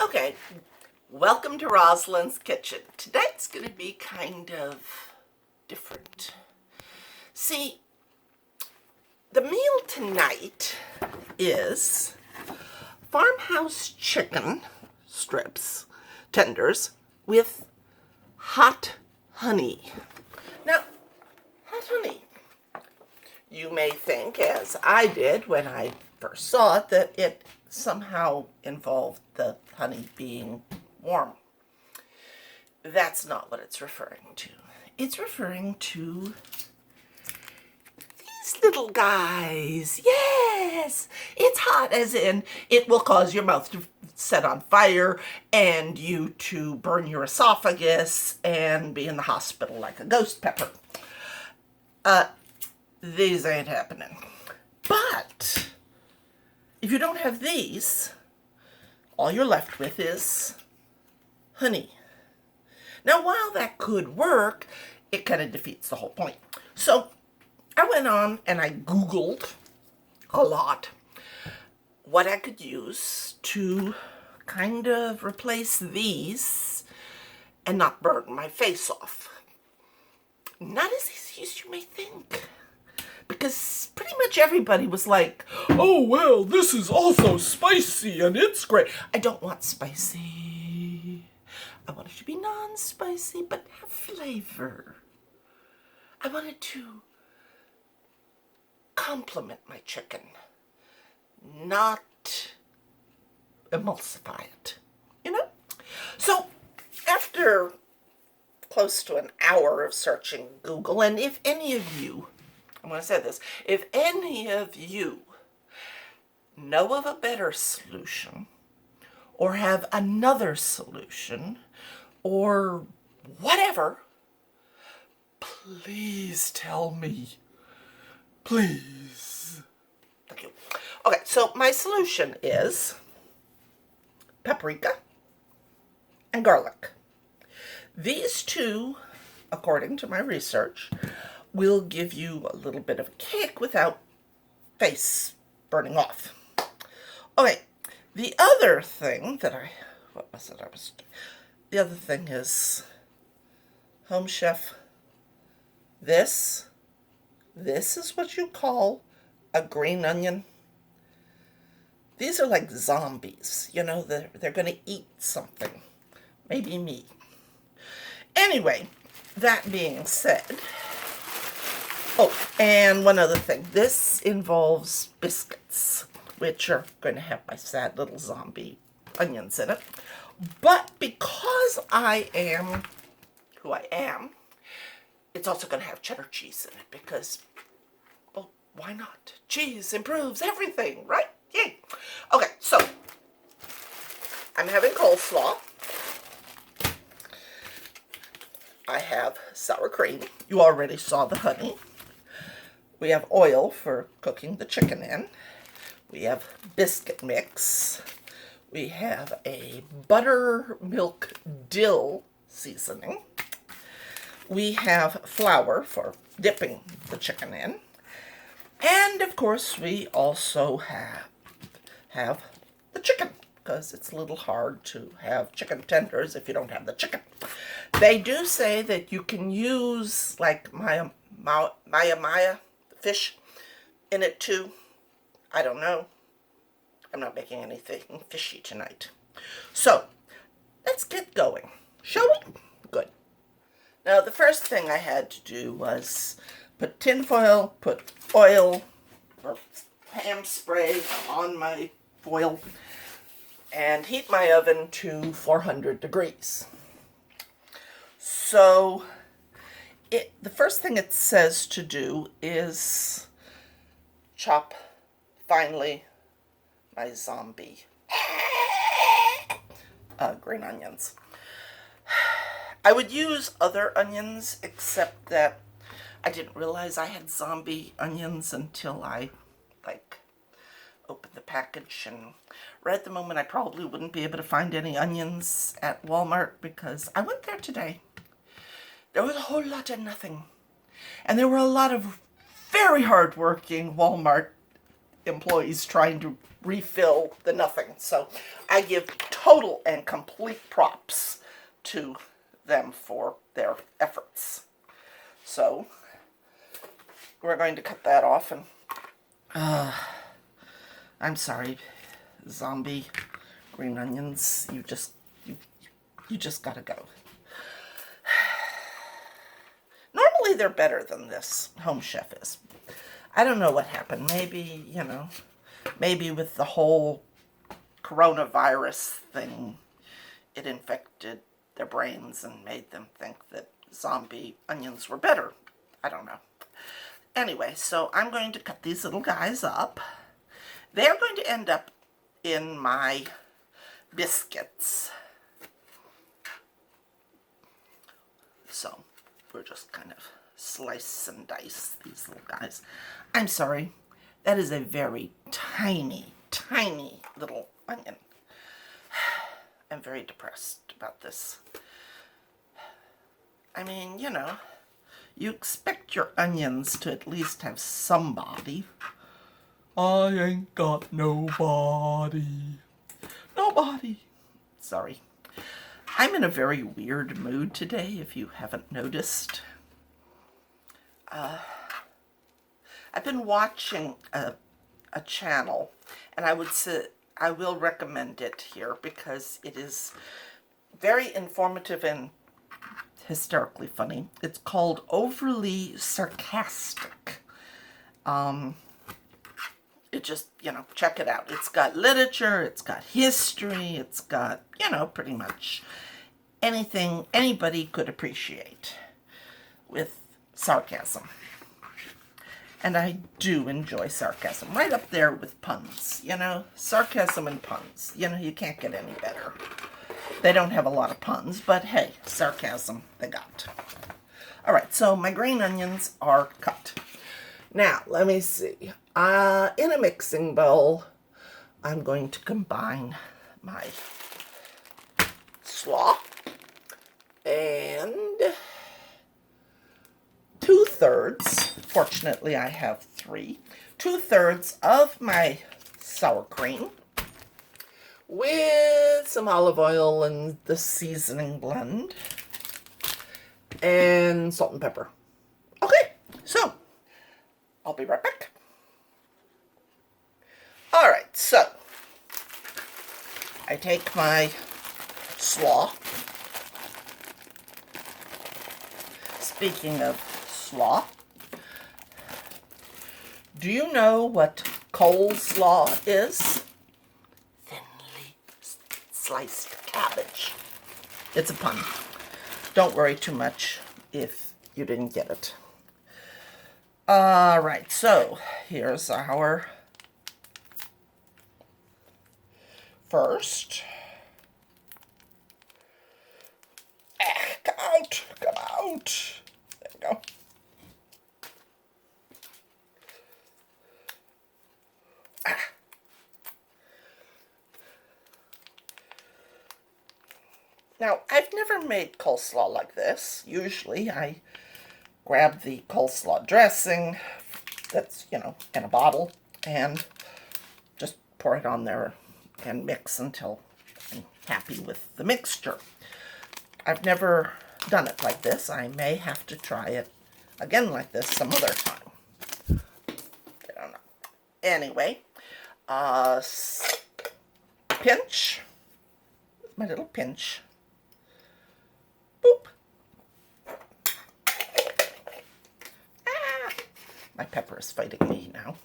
Okay, welcome to Rosalind's Kitchen. Tonight's going to be kind of different. See, the meal tonight is Farmhouse chicken strips, tenders, with hot honey. Now, hot honey. You may think, as I did when I first saw it, that it somehow involved the honey being warm. That's not what it's referring to. It's referring to these little guys. Yes, it's hot, as in it will cause your mouth to set on fire and you to burn your esophagus and be in the hospital like a ghost pepper. These ain't happening. But if you don't have these, all you're left with is honey. Now, while that could work, it kind of defeats the whole point. So I went on and I Googled a lot what I could use to kind of replace these and not burn my face off. Not as easy as you may think. Because pretty much everybody was like, oh, well, this is also spicy and it's great. I don't want spicy. I want it to be non-spicy, but have flavor. I want it to complement my chicken, not emulsify it, you know? So after close to an hour of searching Google, and if any of you, I'm going to say this, if any of you know of a better solution or have another solution or whatever, please tell me. Please. Thank you. Okay, so my solution is paprika and garlic. These two, according to my research, will give you a little bit of a kick without face burning off. Okay, the other thing that the other thing is, Home Chef, this is what you call a green onion. These are like zombies, you know, they're going to eat something, maybe me. Anyway, that being said, oh, and one other thing. This involves biscuits, which are going to have my sad little zombie onions in it. But because I am who I am, it's also going to have cheddar cheese in it because, well, why not? Cheese improves everything, right? Yay. Okay, so I'm having coleslaw. I have sour cream. You already saw the honey. We have oil for cooking the chicken in. We have biscuit mix. We have a buttermilk dill seasoning. We have flour for dipping the chicken in. And of course, we also have the chicken, because it's a little hard to have chicken tenders if you don't have the chicken. They do say that you can use like Maya fish in it too. I don't know. I'm not making anything fishy tonight. So let's get going, shall we? Good. Now the first thing I had to do was put tin foil, put oil or ham spray on my foil, and heat my oven to 400 degrees. So the first thing it says to do is chop finely my zombie green onions. I would use other onions, except that I didn't realize I had zombie onions until I opened the package, and right at the moment I probably wouldn't be able to find any onions at Walmart because I went there today. There was a whole lot of nothing. And there were a lot of very hard-working Walmart employees trying to refill the nothing. So I give total and complete props to them for their efforts. So we're going to cut that off, and I'm sorry, zombie green onions, you just gotta go. Normally they're better than this Home Chef is. I don't know what happened. Maybe, maybe with the whole coronavirus thing, it infected their brains and made them think that zombie onions were better. I don't know. Anyway, so I'm going to cut these little guys up. They're going to end up in my biscuits. So we're just kind of slice and dice these little guys. I'm sorry, that is a very tiny, tiny little onion. I'm very depressed about this. I mean, you expect your onions to at least have somebody. I ain't got nobody. Nobody. Sorry. I'm in a very weird mood today, if you haven't noticed. I've been watching a channel, and I will recommend it here because it is very informative and hysterically funny. It's called Overly Sarcastic. It just, check it out. It's got literature, it's got history, it's got, pretty much anything anybody could appreciate with sarcasm. And I do enjoy sarcasm. Right up there with puns, sarcasm and puns. You can't get any better. They don't have a lot of puns, but hey, sarcasm they got. All right, so my green onions are cut. Now, let me see. In a mixing bowl, I'm going to combine my slaw and 2/3, fortunately I have 3, 2/3 of my sour cream with some olive oil and the seasoning blend and salt and pepper. Okay, so I'll be right back. All right, so I take my slaw. Speaking of slaw, do you know what coleslaw is? Thinly sliced cabbage. It's a pun. Don't worry too much if you didn't get it. All right, so here's our first. Come out, come out. There we go. Now, I've never made coleslaw like this. Usually I grab the coleslaw dressing that's, in a bottle and just pour it on there and mix until I'm happy with the mixture. I've never done it like this. I may have to try it again like this some other time. I don't know. Anyway, pinch, my little pinch. Boop. My pepper is fighting me now.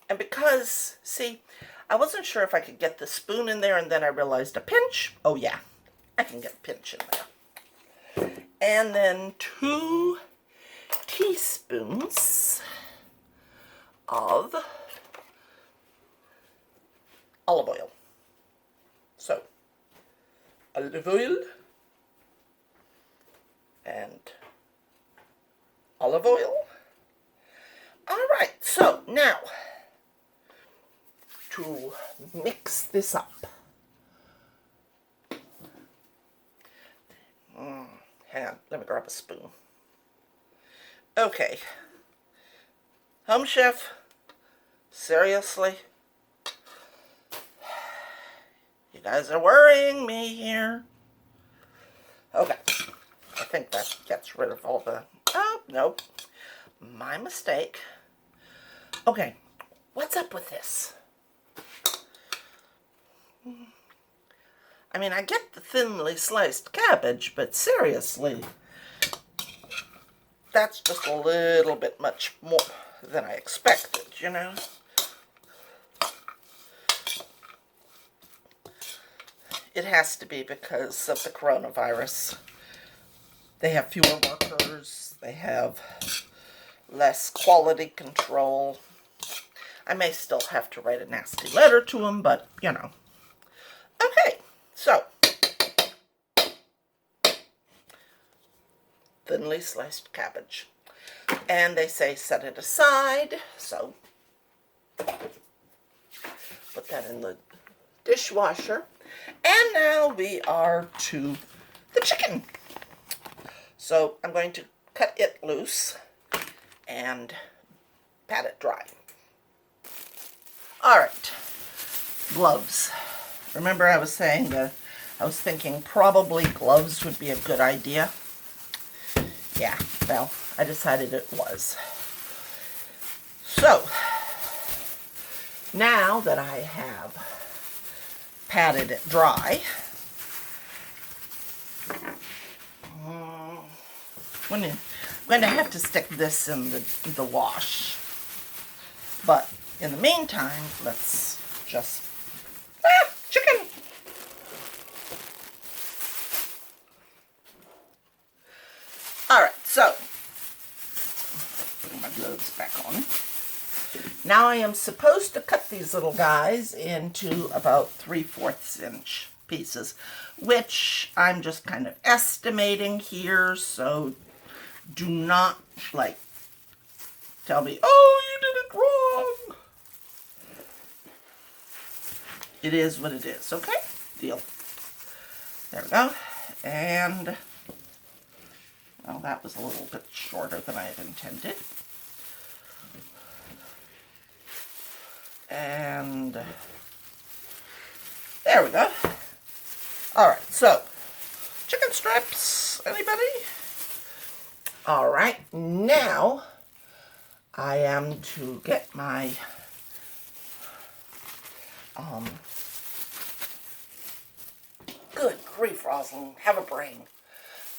And because, see, I wasn't sure if I could get the spoon in there, and then I realized a pinch. Oh yeah, I can get a pinch in there. And then 2 teaspoons of olive oil. So, olive oil and olive oil. All right, so now to mix this up. Hang on, let me grab a spoon. Okay, Home Chef Seriously? You guys are worrying me here. Okay. I think that gets rid of all the... Oh, nope. My mistake. Okay. What's up with this? I mean, I get the thinly sliced cabbage, but seriously, that's just a little bit much more than I expected, you know? It has to be because of the coronavirus. They have fewer workers. They have less quality control. I may still have to write a nasty letter to them, but, you know. Okay, so. Thinly sliced cabbage. And they say set it aside, so put that in the dishwasher. And now we are to the chicken. So I'm going to cut it loose and pat it dry. All right, gloves. Remember I was saying that I was thinking probably gloves would be a good idea. Yeah, well, I decided it was. So, now that I have patted it dry, I'm going to have to stick this in the wash. But in the meantime, let's just... chicken! Alright, so, putting my gloves back on. Now I am supposed to cut these little guys into about 3/4 inch pieces, which I'm just kind of estimating here, so do not, like, tell me, oh, you did it wrong. It is what it is, okay? Deal. There we go. And... well, that was a little bit shorter than I had intended. And there we go. All right, so chicken strips, anybody? All right, now I am to get my good grief, Rosalind, have a brain.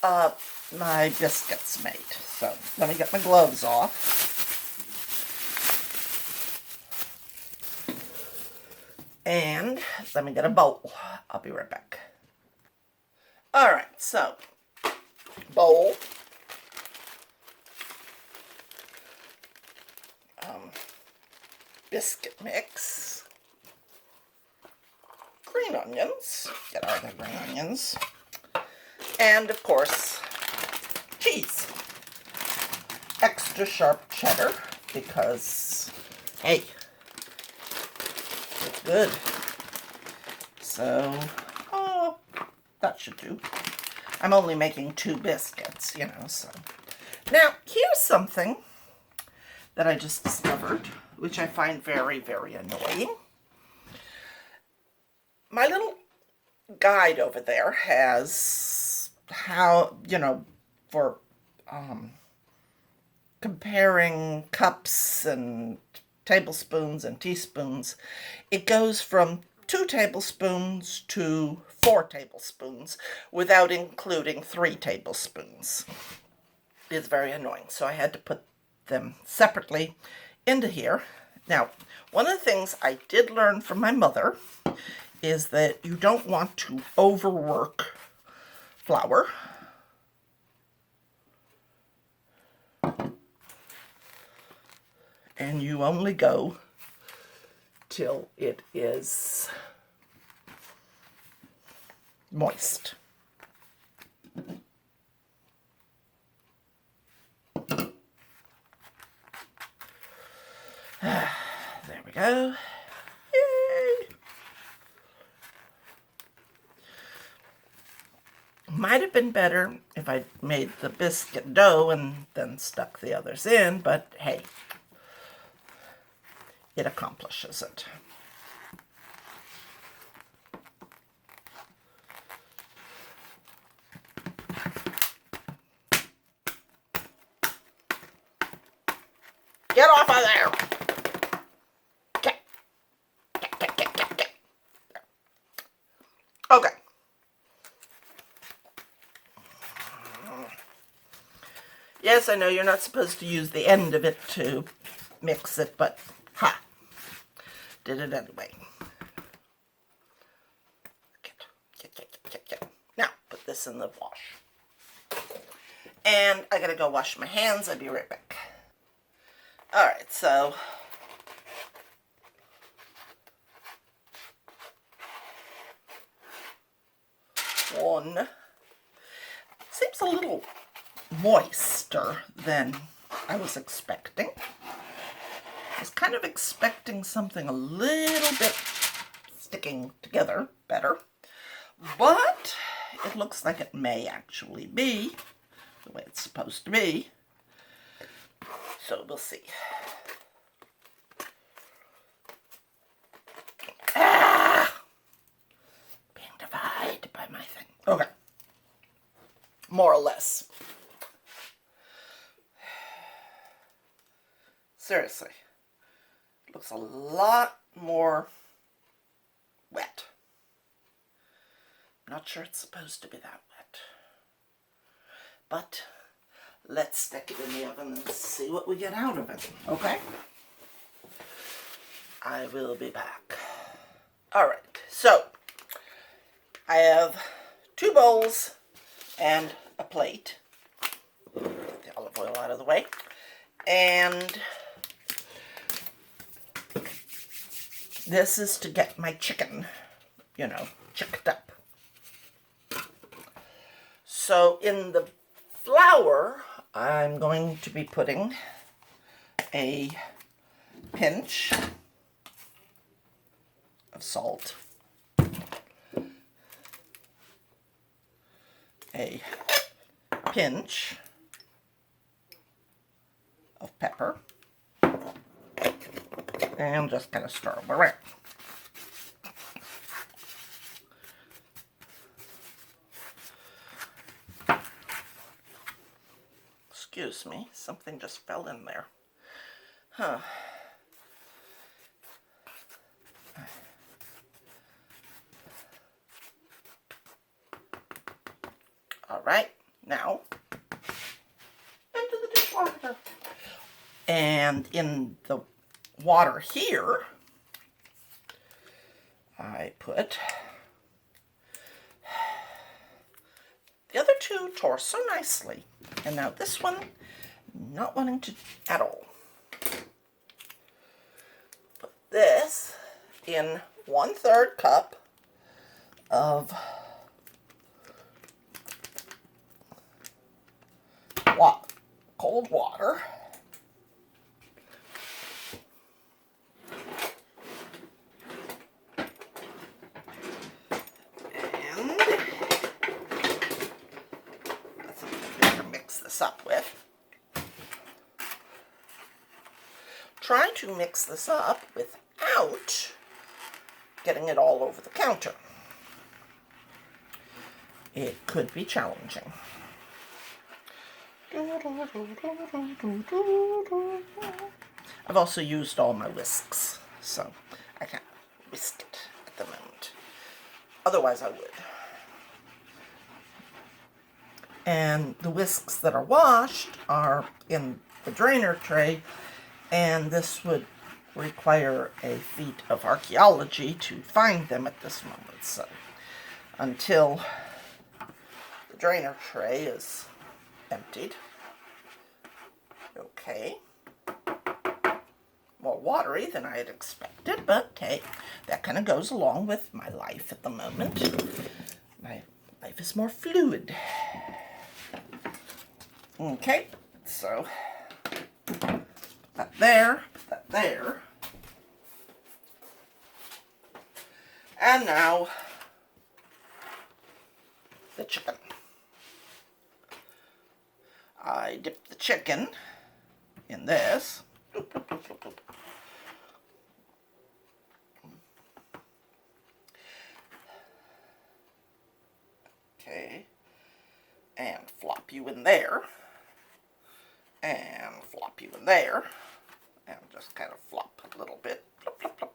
My biscuits made. So let me get my gloves off. And let me get a bowl. I'll be right back. Alright, so bowl. Biscuit mix. Green onions. Get all the green onions. And, of course, cheese. Extra sharp cheddar because, hey, it's good. So, oh, that should do. I'm only making 2 biscuits, you know, so. Now, here's something that I just discovered, which I find very, very annoying. My little guide over there has how, you know, for comparing cups and tablespoons and teaspoons, it goes from 2 tablespoons to 4 tablespoons without including 3 tablespoons. It's very annoying, so I had to put them separately into here. Now, one of the things I did learn from my mother is that you don't want to overwork flour. And you only go till it is moist. There we go. Yay! Might have been better if I made the biscuit dough and then stuck the others in, but hey, it accomplishes it. Get off of there! Get. Okay. Yes, I know you're not supposed to use the end of it to mix it, but ha! Did it anyway. Get. Now, put this in the wash. And I gotta go wash my hands. I'll be right back. Alright, so one seems a little moister than I was expecting. I was kind of expecting something a little bit sticking together better, but it looks like it may actually be the way it's supposed to be. So we'll see. Being divided by my thing. Okay. More or less. Seriously. Looks a lot more wet. I'm not sure it's supposed to be that wet. But let's stick it in the oven and see what we get out of it. Okay? I will be back. Alright, so I have 2 bowls and a plate. Get the olive oil out of the way. And this is to get my chicken, chicked up. So in the flour, I'm going to be putting a pinch of salt, a pinch of pepper, and just kind of stir them around. Excuse me, something just fell in there. Huh. All right, now into the dishwasher. And in the water here, I put the other 2 tore so nicely. And now this one, not wanting to at all. Put this in 1/3 cup of cold water. And that's something to mix this up with. Try to mix this up without getting it all over the counter. It could be challenging. I've also used all my whisks, so I can't whisk it at the moment. Otherwise I would. And the whisks that are washed are in the drainer tray, and this would require a feat of archaeology to find them at this moment. So until the drainer tray is emptied. Okay. More watery than I had expected, but hey, that kind of goes along with my life at the moment. My life is more fluid. Okay, so put that there, put that there. And now the chicken. I dip the chicken in this Okay. And flop you in there. And flop you in there. And just kind of flop a little bit. Flop, flop, flop.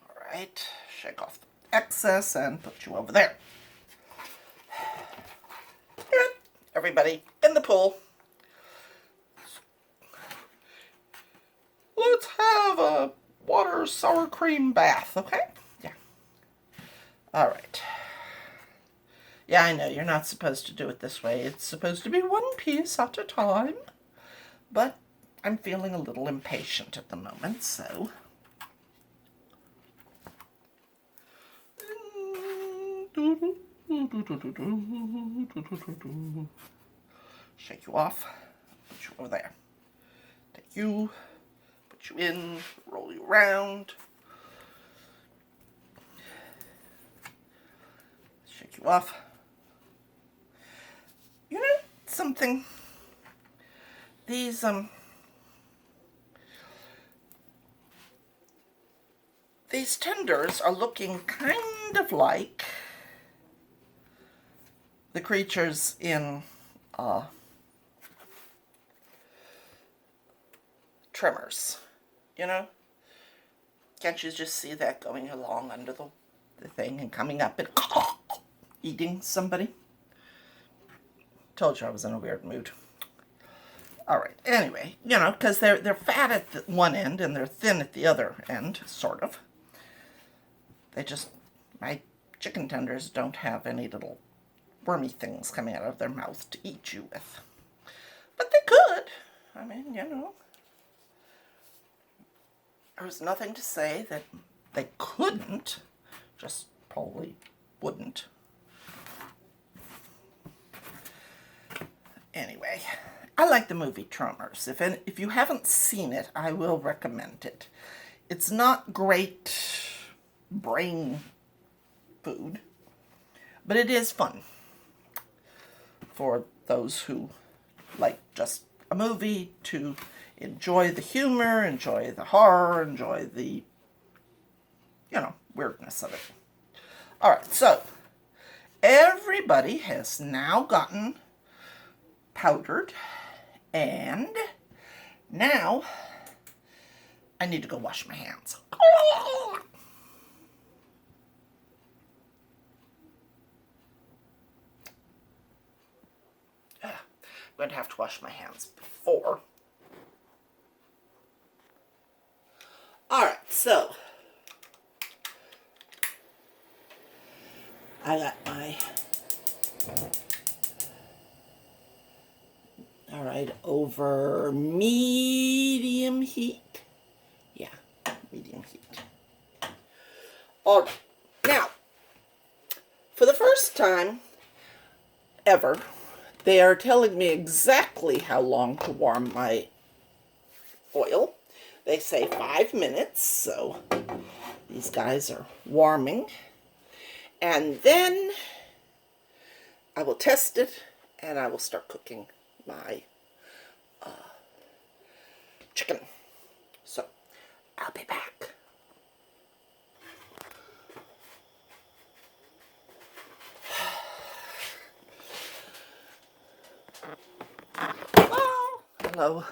Alright. Shake off the excess and put you over there. And everybody in the pool. Let's have a water sour cream bath, okay? Yeah. Alright. Yeah, I know, you're not supposed to do it this way. It's supposed to be one piece at a time. But I'm feeling a little impatient at the moment, so... Shake you off. Put you over there. Take you. Put you in. Roll you around. Shake you off. You know something? These tenders are looking kind of like the creatures in Tremors, you know? Can't you just see that going along under the thing and coming up and eating somebody? Told you I was in a weird mood. Alright, anyway, you know, because they're fat at the one end and they're thin at the other end, sort of. My chicken tenders don't have any little wormy things coming out of their mouth to eat you with. But they could. I mean, you know. There's nothing to say that they couldn't. Just probably wouldn't. Anyway, I like the movie Tremors. If you haven't seen it, I will recommend it. It's not great brain food, but it is fun for those who like just a movie to enjoy the humor, enjoy the horror, enjoy the, you know, weirdness of it. Alright, so everybody has now gotten powdered, and now I need to go wash my hands. I'm going to have to wash my hands before. Alright, so I got my over medium heat. Yeah, medium heat. Alright, now, for the first time ever, they are telling me exactly how long to warm my oil. They say 5 minutes, so these guys are warming. And then I will test it, and I will start cooking my chicken. So, I'll be back. Hello.